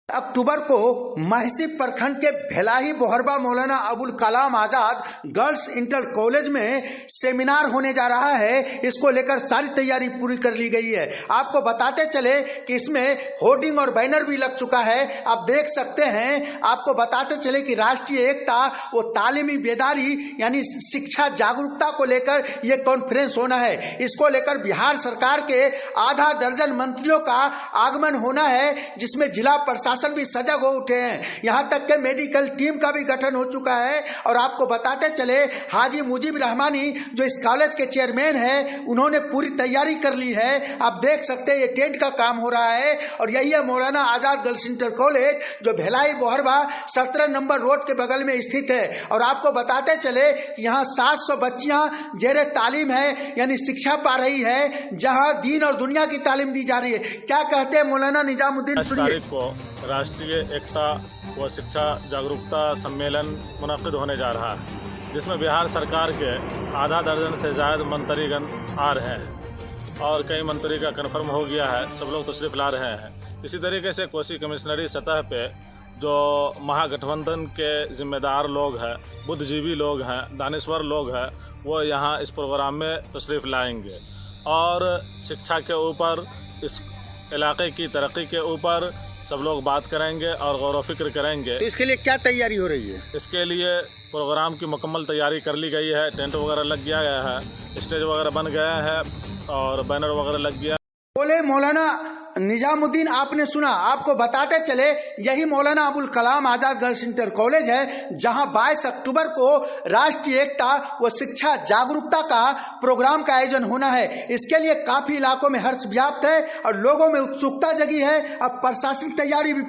अक्टूबर को महसी प्रखंड के Bhelahi बोहरबा Maulana Abul Kalam Azad girls inter college में सेमिनार होने जा रहा है। इसको लेकर सारी तैयारी पूरी कर ली गई है। आपको बताते चले कि इसमें होर्डिंग और बैनर भी लग चुका है, आप देख सकते हैं। आपको बताते चले कि राष्ट्रीय एकता व तालीमी बेदारी यानी शिक्षा जागरूकता को लेकर यह कॉन्फ्रेंस होना है। इसको लेकर बिहार सरकार के आधा दर्जन मंत्रियों का आगमन होना है, जिसमें जिला प्रशासन भी सजग हो उठे हैं। यहां तक के मेडिकल टीम का भी गठन हो चुका है। और आपको बताते चले हाजी मुजीब रहमानी जो इस कॉलेज के चेयरमैन है, उन्होंने पूरी तैयारी कर ली है। आप देख सकते हैं ये टेंट का काम हो रहा है। और यही है Maulana Azad girls inter college जो भेलाई बोहरबा 17 नंबर रोड के बगल में स्थित है। और आपको बताते चले यहाँ 700 बच्चियां जेरे तालीम है यानी शिक्षा पा रही है, जहां दीन और दुनिया की तालीम दी जा रही है। क्या कहते हैं मौलाना निजामुद्दीन, सुनिए। राष्ट्रीय एकता व शिक्षा जागरूकता सम्मेलन मुनक़िद होने जा रहा है, जिसमें बिहार सरकार के आधा दर्जन से ज़्यादा मंत्रीगण आ रहे हैं और कई मंत्री का कन्फर्म हो गया है, सब लोग तशरीफ़ ला रहे हैं। इसी तरीके से कोसी कमिश्नरी सतह पे जो महागठबंधन के जिम्मेदार लोग हैं, बुद्धिजीवी लोग हैं, दानिश्वर लोग हैं, वो यहाँ इस प्रोग्राम में तशरीफ़ लाएंगे और शिक्षा के ऊपर, इस इलाके की तरक्की के ऊपर सब लोग बात करेंगे और गौर व फिक्र करेंगे। तो इसके लिए क्या तैयारी हो रही है? इसके लिए प्रोग्राम की मुकम्मल तैयारी कर ली गई है। टेंट वगैरह लग गया है, स्टेज वगैरह बन गया है और बैनर वगैरह लग गया। बोले मौलाना निजामुद्दीन, आपने सुना। आपको बताते चले यही Maulana Abul Kalam Azad girls inter college है, जहां 22 अक्टूबर को राष्ट्रीय एकता व शिक्षा जागरूकता का प्रोग्राम का आयोजन होना है। इसके लिए काफी इलाकों में हर्ष व्याप्त है और लोगों में उत्सुकता जगी है। अब प्रशासनिक तैयारी भी